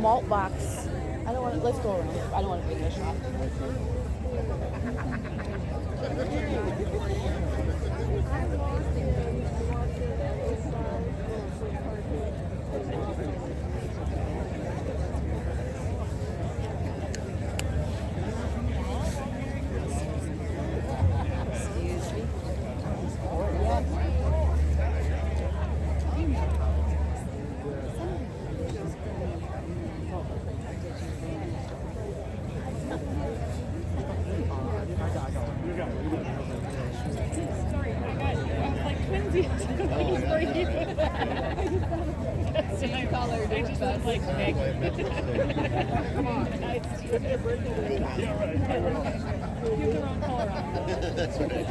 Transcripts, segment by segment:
malt box. I don't want to, let's go around. I don't want to make a shot. Come on. Yeah, right. You have the wrong color on. That's right.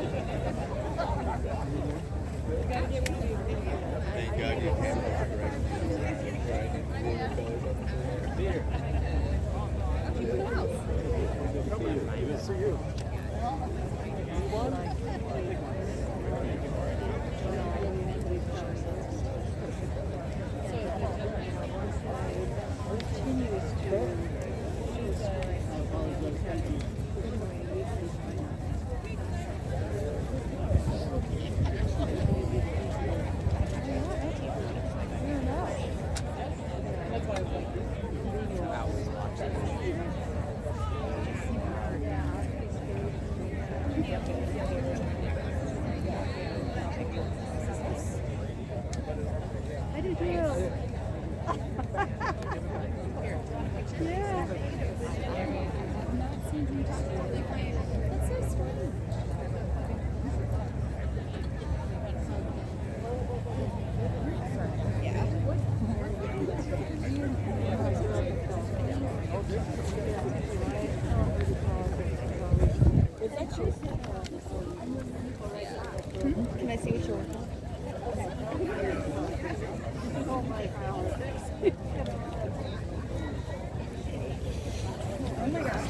Thank God you can't Good to see you. Can I see what you're working on? Oh my God. Oh my gosh.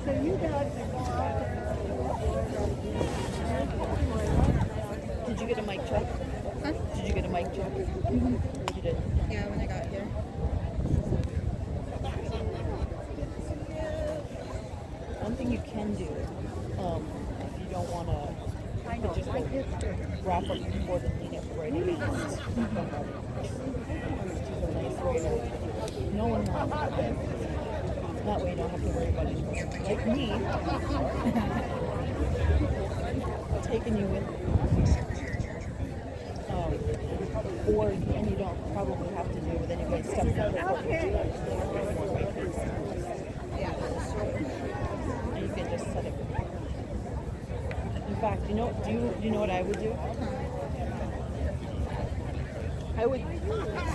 So you guys did you get a mic check? Huh? Did you get a mic check? Mm-hmm. You did? Yeah, when I got here. One thing you can do, if you don't want to just wrap up before the meeting right in your hands. No one wants it. That way you don't have to worry about it. Like me, taking you with or and you don't probably have to do it with anybody stepping up. And you can just set it. In fact, do you know what I would do? I would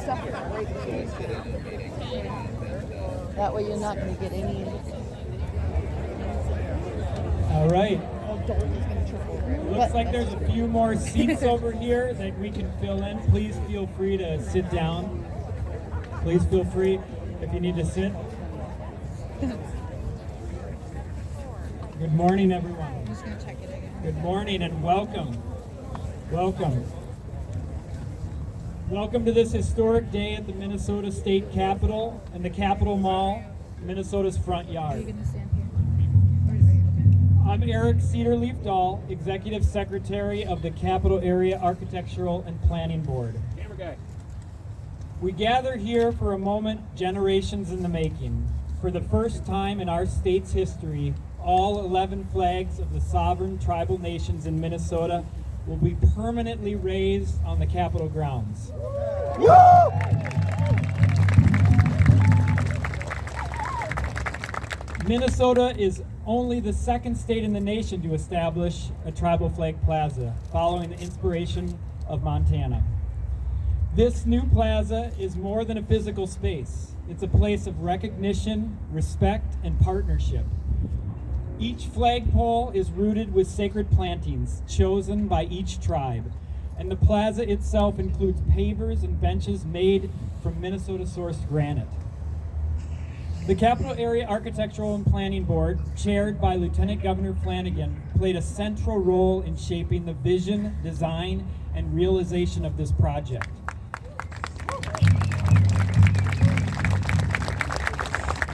stuff it right here. That way you're not going to get any. All right. Adult is going to trip over it. Looks like there's a few more seats over here that we can fill in. Please feel free to sit down. Please feel free if you need to sit. Good morning, everyone. I'm just going to check it again. Good morning and welcome. Welcome. Welcome to this historic day at the Minnesota State Capitol and the Capitol Mall, Minnesota's front Are you yard. going to stand here? Or are you okay? I'm Eric Cedarleaf Dahl, Executive Secretary of the Capitol Area Architectural and Planning Board. Camera guy. We gather here for a moment generations in the making. For the first time in our state's history, all 11 flags of the sovereign tribal nations in Minnesota will be permanently raised on the Capitol grounds. Minnesota is only the second state in the nation to establish a Tribal Flag Plaza, following the inspiration of Montana. This new plaza is more than a physical space. It's a place of recognition, respect, and partnership. Each flagpole is rooted with sacred plantings chosen by each tribe, and the plaza itself includes pavers and benches made from Minnesota-sourced granite. The Capitol Area Architectural and Planning Board, chaired by Lieutenant Governor Flanagan, played a central role in shaping the vision, design, and realization of this project.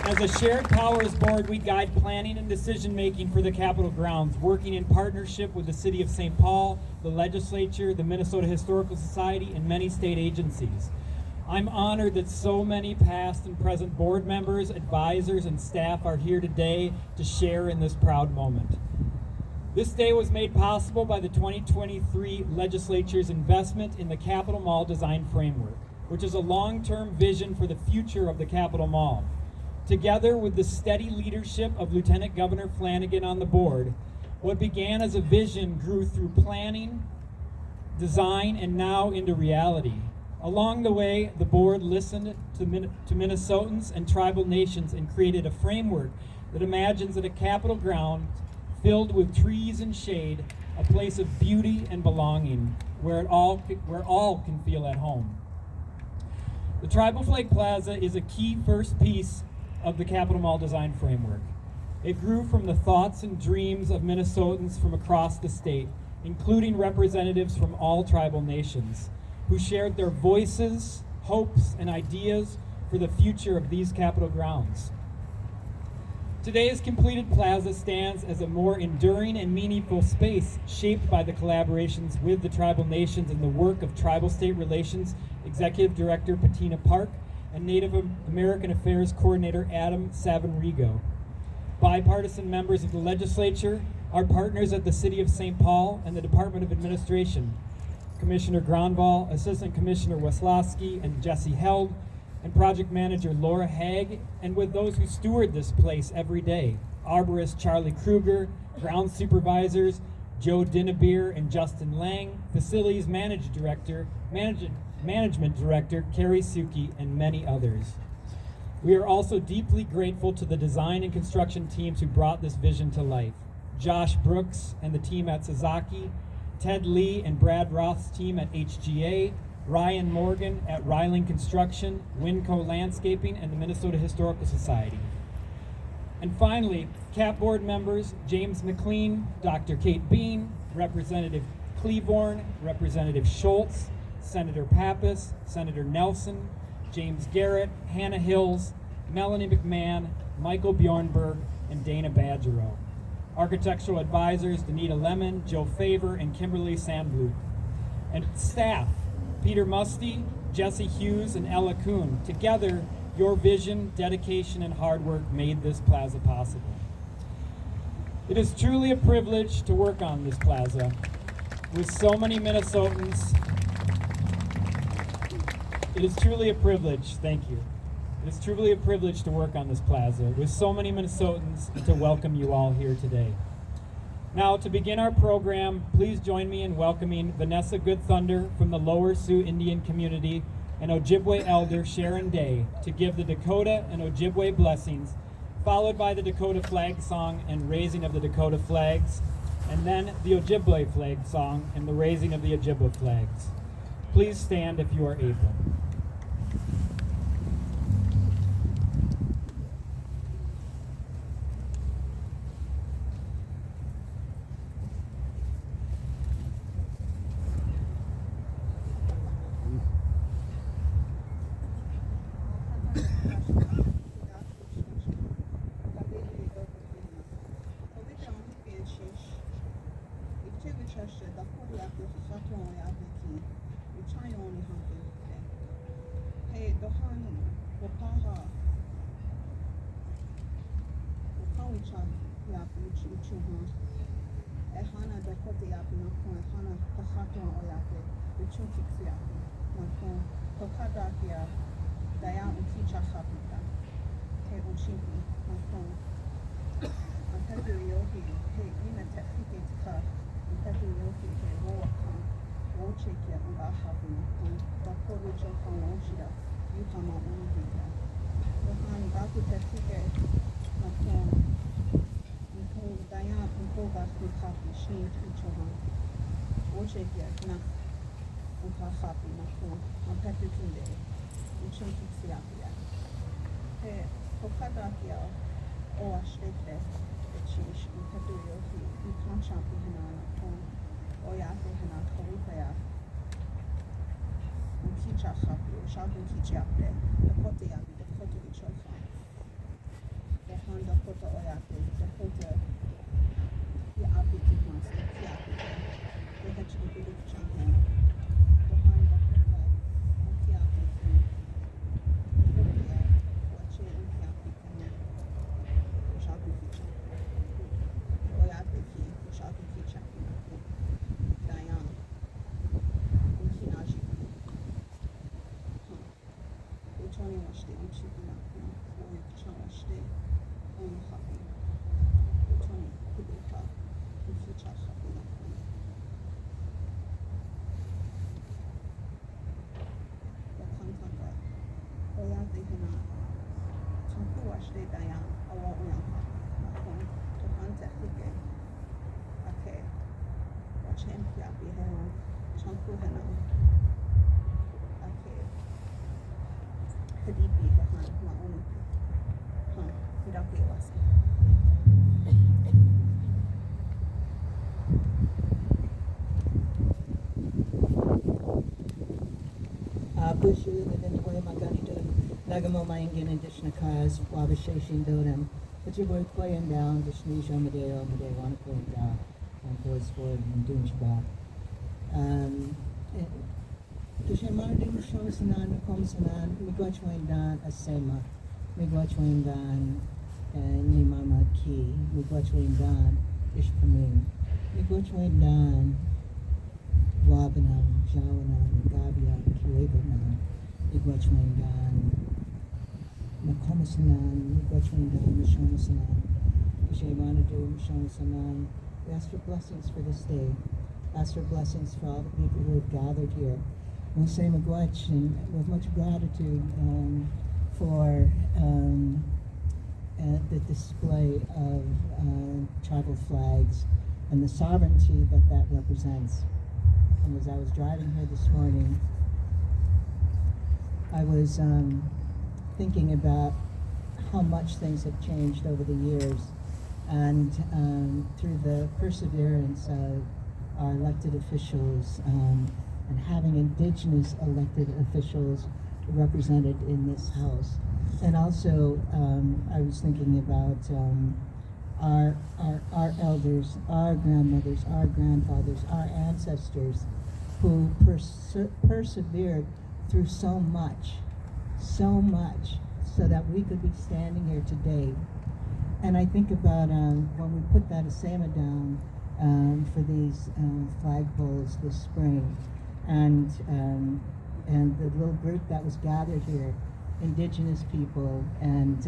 As a shared powers board, we guide planning and decision-making for the Capitol grounds, working in partnership with the City of St. Paul, the legislature, the Minnesota Historical Society, and many state agencies. I'm honored that so many past and present board members, advisors, and staff are here today to share in this proud moment. This day was made possible by the 2023 legislature's investment in the Capitol Mall Design Framework, which is a long-term vision for the future of the Capitol Mall. Together with the steady leadership of Lieutenant Governor Flanagan on the board, what began as a vision grew through planning, design, and now into reality. Along the way, the board listened to Minnesotans and tribal nations and created a framework that imagines that a Capitol ground filled with trees and shade, a place of beauty and belonging, where all can feel at home. The Tribal Flag Plaza is a key first piece of the Capitol Mall Design Framework. It grew from the thoughts and dreams of Minnesotans from across the state, including representatives from all tribal nations, who shared their voices, hopes, and ideas for the future of these Capitol grounds. Today's completed plaza stands as a more enduring and meaningful space shaped by the collaborations with the tribal nations and the work of Tribal State Relations Executive Director Patina Park and Native American Affairs Coordinator Adam Savinrigo. Bipartisan members of the legislature, our partners at the City of St. Paul and the Department of Administration, Commissioner Gronval, Assistant Commissioner Weslowski and Jesse Held, and Project Manager Laura Haig, and with those who steward this place every day, Arborist Charlie Kruger, Ground Supervisors Joe Dinnebeer and Justin Lang, Facilities Management Director Carrie Suki, and many others. We are also deeply grateful to the design and construction teams who brought this vision to life. Josh Brooks and the team at Sasaki, Ted Lee and Brad Roth's team at HGA, Ryan Morgan at Ryling Construction, Winco Landscaping, and the Minnesota Historical Society. And finally, CAP board members James McLean, Dr. Kate Bean, Representative Cleavorn, Representative Schultz, Senator Pappas, Senator Nelson, James Garrett, Hannah Hills, Melanie McMahon, Michael Bjornberg, and Dana Badgerow. Architectural advisors Danita Lemon, Joe Favor, and Kimberly Sandblue. And staff, Peter Musty, Jesse Hughes, and Ella Kuhn. Together, your vision, dedication, and hard work made this plaza possible. It is truly a privilege to work on this plaza with so many Minnesotans. It is truly a privilege, thank you. It is truly a privilege to work on this plaza with so many Minnesotans and to welcome you all here today. Now, to begin our program, please join me in welcoming Vanessa Goodthunder from the Lower Sioux Indian community and Ojibwe elder Sharon Day to give the Dakota and Ojibwe blessings, followed by the Dakota flag song and raising of the Dakota flags, and then the Ojibwe flag song and the raising of the Ojibwe flags. Please stand if you are able. kicha hapu, shaku kichape, Dakota yapi, Dakota ichofa. Dehan Dakota oyapi, Dakota yapi kimonsi, yapi. Dehachi kudu champion. Dehan Dakota, yapi ki. Dakota ya, wache yapi kanya. Shaku kicha. Oyapi ki, shaku kicha. Dayan. Ukinaji. Utoni washte, uchipina, Oya kicha washte, Oya happy. Utoni kuduka, Ukicha happy. Wakantaka, Oya dehina, Tunku washte dayan, Awa Oya happy. Tukante hige, Ake, Wachempi api heron, Tunku henan, Ake. Hadipi hehan, Maunupi. Hidaki wasi. Bushu Nidintoya Maganito Nagamo Maingin and Dishnakas, Wabashashin Dodam, Ojibwe Koyan down, Dishnisha Madeo, Madeo Wanakoyan down, and Boys Ford and Dunchba. Dushamardin Shosanan, Komsanan, Migwachwain Dan, Asema, Migwachwain Dan, and Nimama Ki, Migwachwain Dan, Ishpaming, Migwachwain Dan. Wabanam, Jawanam, Gabiam, Kiwabanam, Igwachwangan, Makomasanan, Igwachwangan, Mishonasanan, Vishamanadu, Mishonasanan. We ask for blessings for this day. Ask for blessings for all the people who have gathered here. We say Miigwech and with much gratitude for the display of tribal flags and the sovereignty that that represents. And as I was driving here this morning, I was thinking about how much things have changed over the years, and through the perseverance of our elected officials and having Indigenous elected officials represented in this House. And also, I was thinking about our elders, our grandmothers, our grandfathers, our ancestors who persevered through so much, so that we could be standing here today. And I think about when we put that asema down for these flagpoles this spring, and the little group that was gathered here, Indigenous people, and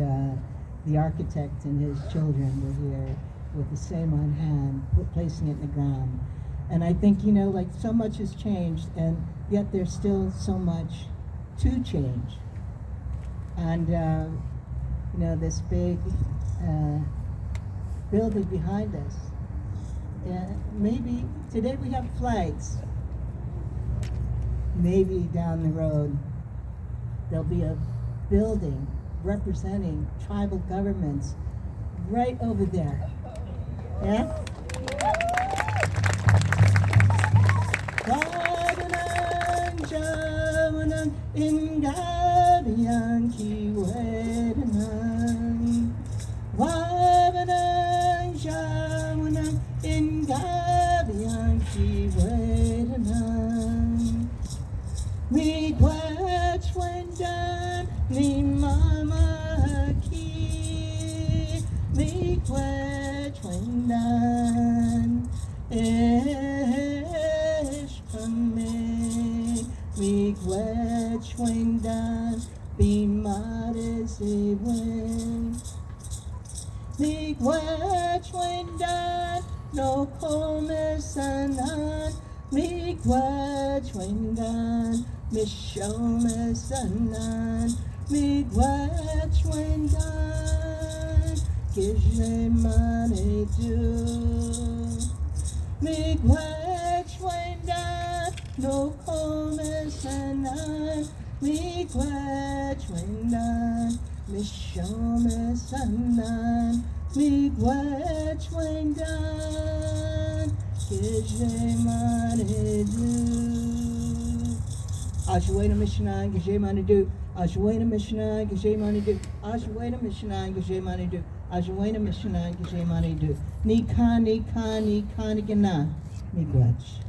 the architect and his children were here with the same on hand, placing it in the ground. And I think, like so much has changed, and yet there's still so much to change. And, this big building behind us, maybe today we have flags. Maybe down the road there'll be a building representing tribal governments right over there. Yeah? Me watch when done, me mama key, me watch when done, ish from me watch when done, be modest when, me watch when done, no komisanan, me watch when done. Mishome sanan, migwach when done, kije mane do. Migwach when done, no kome sanan, migwach when done, mishome sanan, migwach when done, kije mane do. Ajwena Mishnah, Gaje Manidu, Ajwena Mishnah, Gaje Manidu, Ajwena Mishnah, Gaje Manidu, Ajwena Mishnah, Gaje Manidu, Nika, Nika, Nika, Nigana, Miigwech.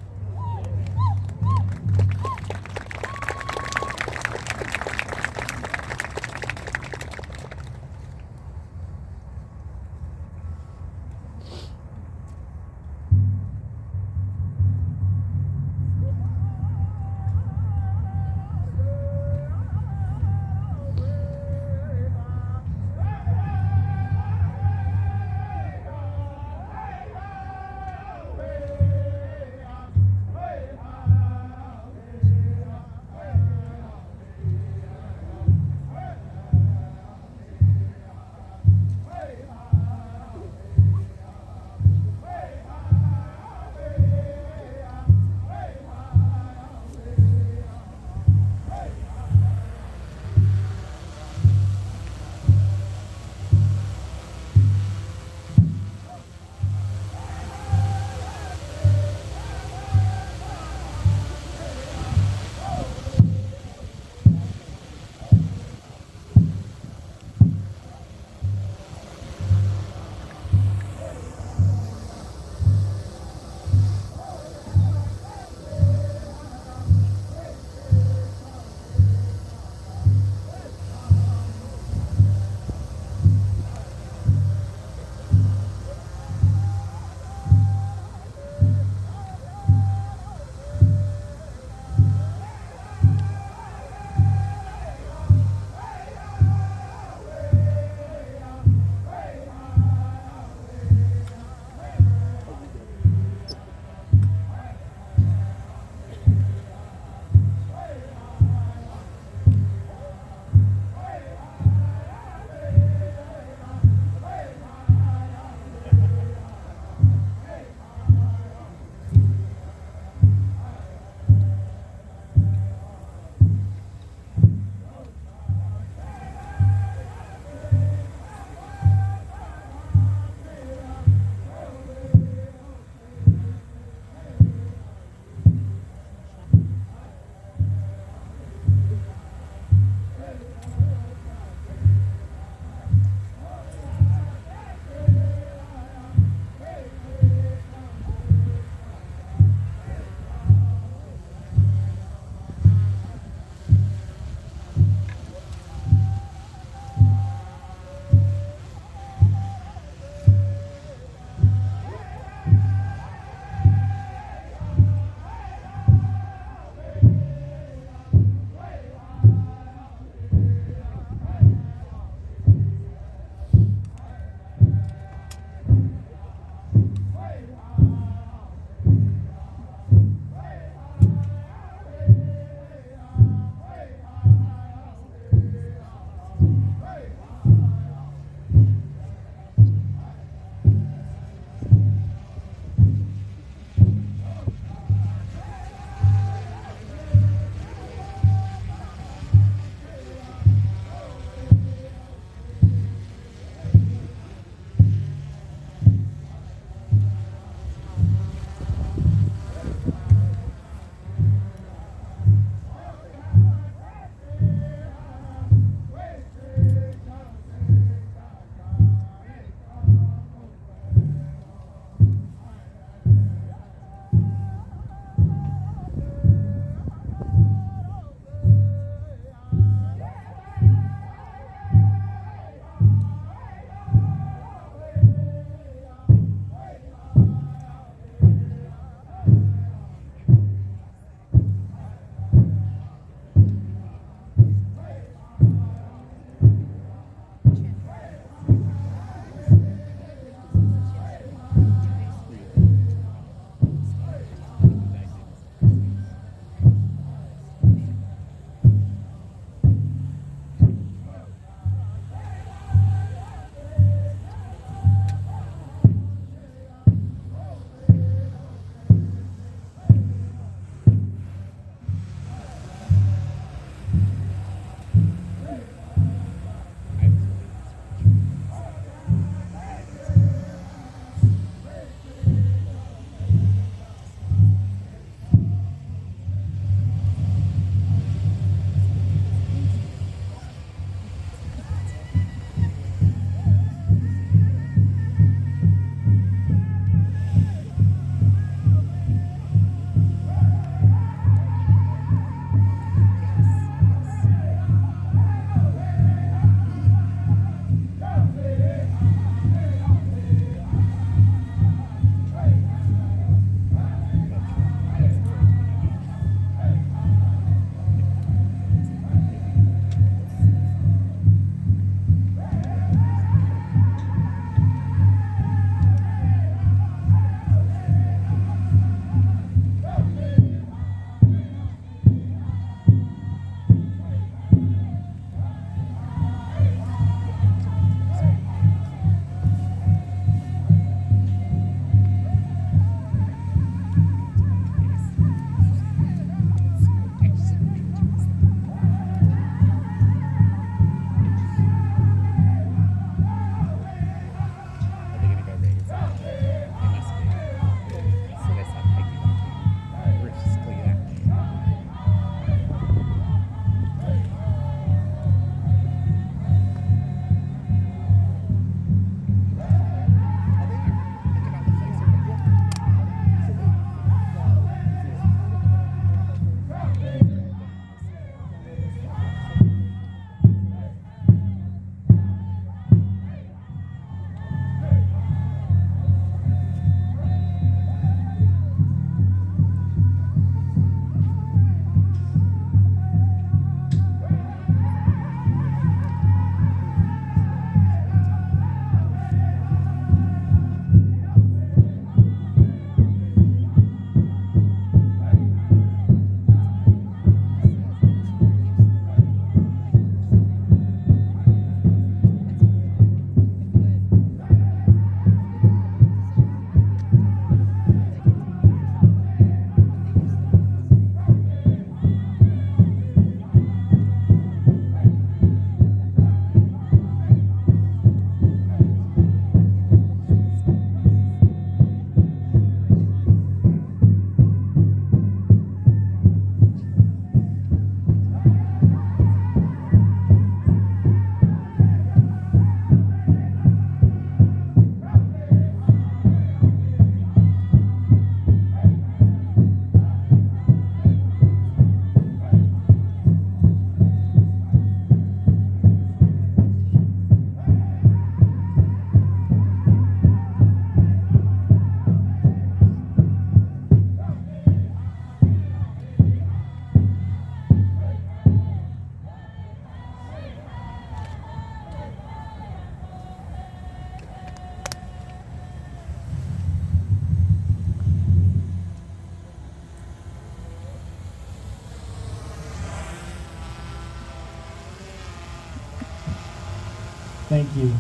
Thank you.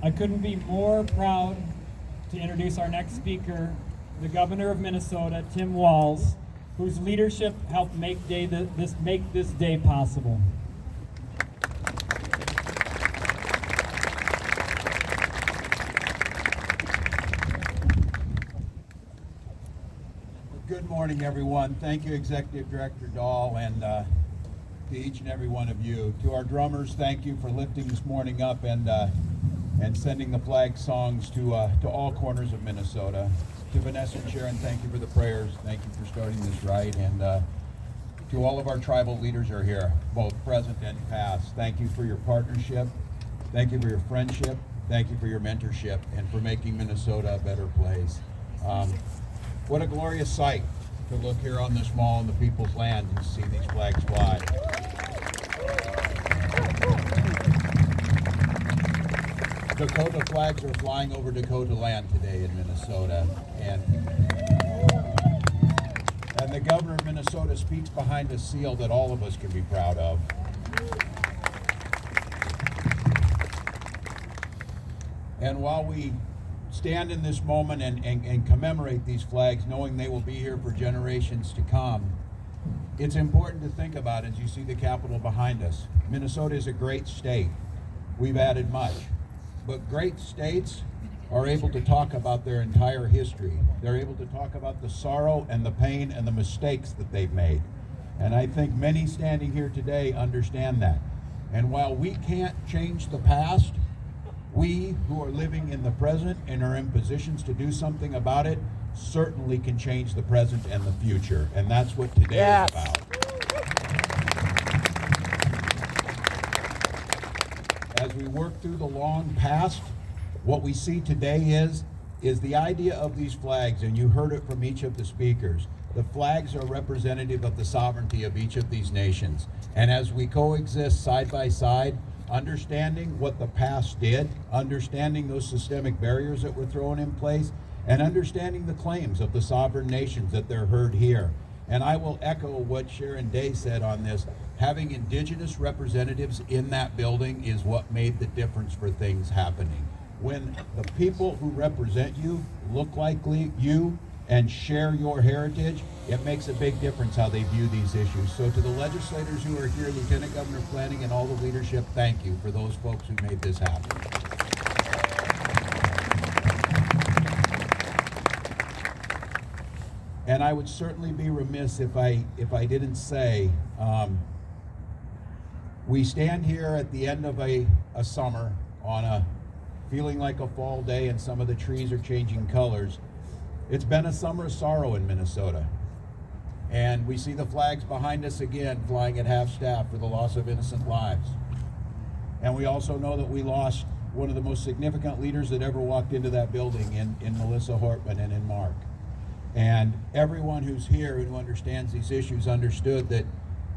I couldn't be more proud to introduce our next speaker, the Governor of Minnesota, Tim Walz, whose leadership helped make this day possible. Good morning, everyone. Thank you, Executive Director Dahl, and to each and every one of you. To our drummers, thank you for lifting this morning up and sending the flag songs to all corners of Minnesota. To Vanessa and Sharon, thank you for the prayers. Thank you for starting this right. And to all of our tribal leaders who are here, both present and past, thank you for your partnership. Thank you for your friendship. Thank you for your mentorship and for making Minnesota a better place. What a glorious sight to look here on this mall in the people's land and see these flags fly. Dakota flags are flying over Dakota land today in Minnesota, and the governor of Minnesota speaks behind a seal that all of us can be proud of. And while we stand in this moment and commemorate these flags, knowing they will be here for generations to come, it's important to think about, as you see the Capitol behind us, Minnesota is a great state. We've added much. But great states are able to talk about their entire history. They're able to talk about the sorrow and the pain and the mistakes that they've made. And I think many standing here today understand that. And while we can't change the past, we who are living in the present and are in positions to do something about it certainly can change the present and the future. And that's what today is about. As we work through the long past, what we see today is the idea of these flags, and you heard it from each of the speakers. The flags are representative of the sovereignty of each of these nations. And as we coexist side by side, understanding what the past did, understanding those systemic barriers that were thrown in place, and understanding the claims of the sovereign nations that they're heard here. And I will echo what Sharon Day said on this. Having Indigenous representatives in that building is what made the difference for things happening. When the people who represent you look like you and share your heritage, it makes a big difference how they view these issues. So to the legislators who are here, Lieutenant Governor Flanagan and all the leadership, thank you for those folks who made this happen. And I would certainly be remiss if I didn't say, we stand here at the end of a summer on a feeling like a fall day, and some of the trees are changing colors. It's been a summer of sorrow in Minnesota. And we see the flags behind us again flying at half staff for the loss of innocent lives. And we also know that we lost one of the most significant leaders that ever walked into that building in Melissa Hortman and in Mark. And everyone who's here and who understands these issues understood that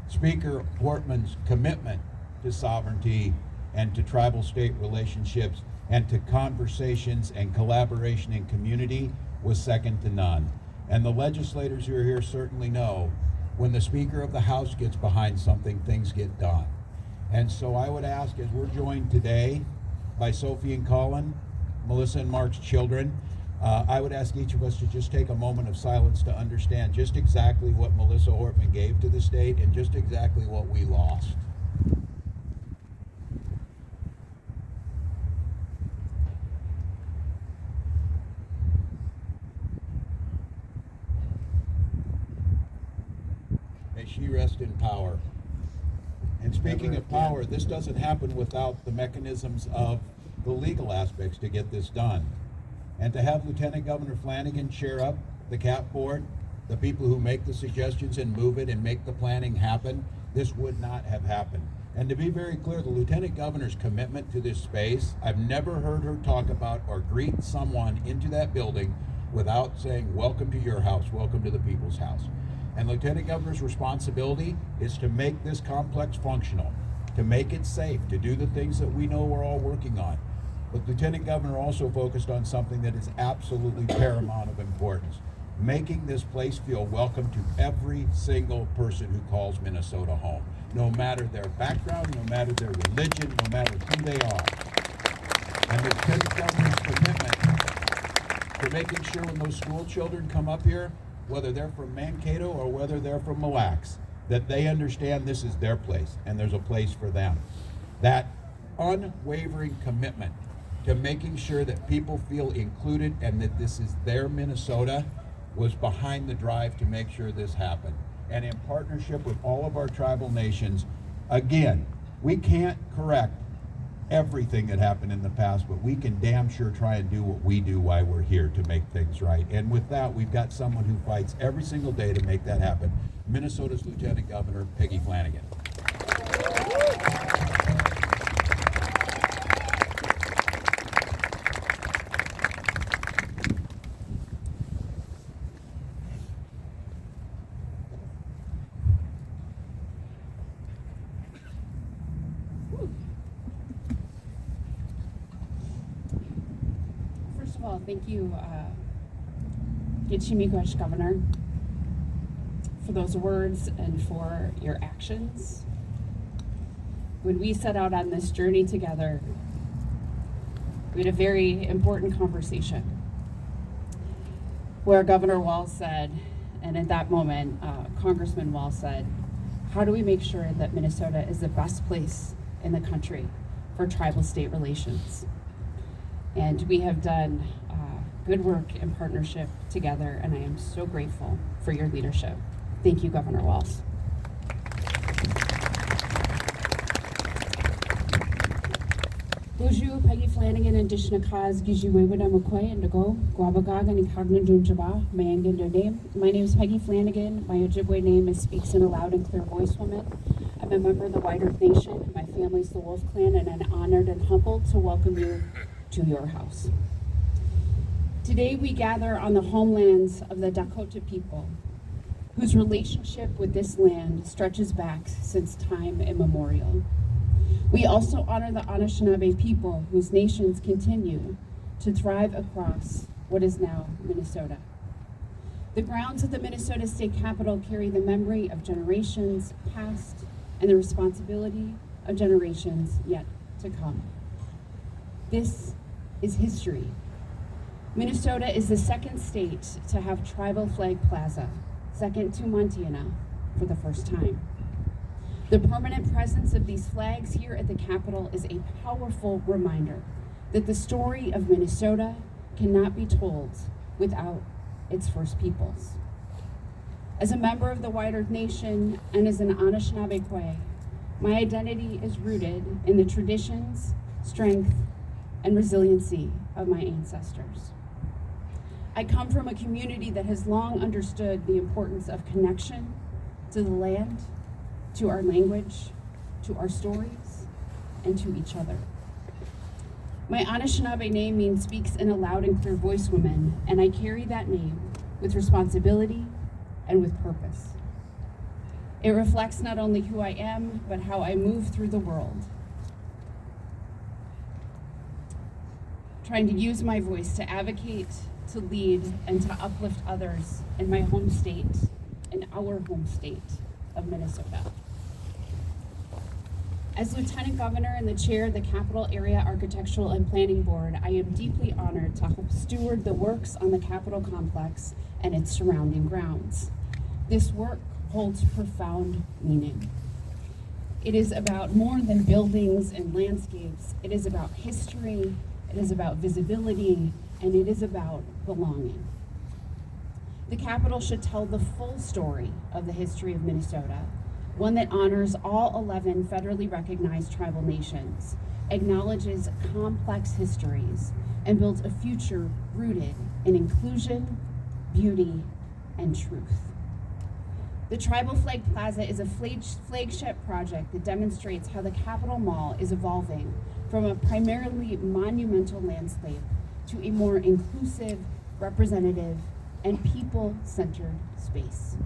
Speaker Hortman's commitment to sovereignty and to tribal state relationships and to conversations and collaboration and community was second to none. And the legislators who are here certainly know when the Speaker of the House gets behind something, things get done. And so I would ask, as we're joined today by Sophie and Colin, Melissa and Mark's children, I would ask each of us to just take a moment of silence to understand just exactly what Melissa Hortman gave to the state and just exactly what we lost. May she rest in power. And speaking of power, this doesn't happen without the mechanisms of the legal aspects to get this done. And to have Lieutenant Governor Flanagan chair up the CAP board, the people who make the suggestions and move it and make the planning happen, this would not have happened. And to be very clear, the Lieutenant Governor's commitment to this space, I've never heard her talk about or greet someone into that building without saying, welcome to your house, welcome to the people's house. And Lieutenant Governor's responsibility is to make this complex functional, to make it safe, to do the things that we know we're all working on. But Lieutenant Governor also focused on something that is absolutely paramount of importance, making this place feel welcome to every single person who calls Minnesota home, no matter their background, no matter their religion, no matter who they are. And Lieutenant Governor's commitment to making sure when those school children come up here, whether they're from Mankato or whether they're from Mille Lacs, that they understand this is their place and there's a place for them. That unwavering commitment to making sure that people feel included and that this is their Minnesota was behind the drive to make sure this happened. And in partnership with all of our tribal nations, again, we can't correct everything that happened in the past, but we can damn sure try and do what we do while we're here to make things right. And with that, we've got someone who fights every single day to make that happen. Minnesota's Lieutenant Governor, Peggy Flanagan. First of all, thank you, Gitchimikwesh Governor, for those words and for your actions. When we set out on this journey together, we had a very important conversation where Governor Walz said, and at that moment, Congressman Walz said, how do we make sure that Minnesota is the best place in the country for tribal-state relations? And we have done good work in partnership together, and I am so grateful for your leadership. Thank you, Governor Walz. Bonjour, Peggy Flanagan, Indigenous cause Gijiwewida McCoy and Dago, Guabagaga and Cognan Junjaba, Mayangan name. My name is Peggy Flanagan. My Ojibwe name is Speaks in a Loud and Clear Voice Woman. I'm a member of the White Earth Nation. My family's the Wolf Clan, and I'm honored and humbled to welcome you to your house. Today we gather on the homelands of the Dakota people, whose relationship with this land stretches back since time immemorial. We also honor the Anishinaabe people whose nations continue to thrive across what is now Minnesota. The grounds of the Minnesota State Capitol carry the memory of generations past and the responsibility of generations yet to come. This is history. Minnesota is the second state to have Tribal Flag Plaza, second to Montana, for the first time. The permanent presence of these flags here at the Capitol is a powerful reminder that the story of Minnesota cannot be told without its First Peoples. As a member of the White Earth Nation and as an Anishinaabe, my identity is rooted in the traditions, strength, and resiliency of my ancestors. I come from a community that has long understood the importance of connection to the land, to our language, to our stories, and to each other. My Anishinaabe name means Speaks in a Loud and Clear Voice Woman, and I carry that name with responsibility and with purpose. It reflects not only who I am, but how I move through the world. Trying to use my voice to advocate, to lead, and to uplift others in my home state, in our home state of Minnesota. As Lieutenant Governor and the Chair of the Capital Area Architectural and Planning Board, I am deeply honored to help steward the works on the Capitol complex and its surrounding grounds. This work holds profound meaning. It is about more than buildings and landscapes. It is about history, it is about visibility, and it is about belonging. The Capitol should tell the full story of the history of Minnesota, one that honors all 11 federally recognized tribal nations, acknowledges complex histories, and builds a future rooted in inclusion, beauty, and truth. The Tribal Flag Plaza is a flagship project that demonstrates how the Capitol Mall is evolving from a primarily monumental landscape to a more inclusive, representative, and people-centered space.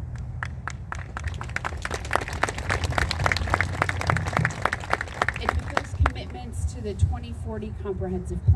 It fulfills commitments to the 2040 Comprehensive Plan.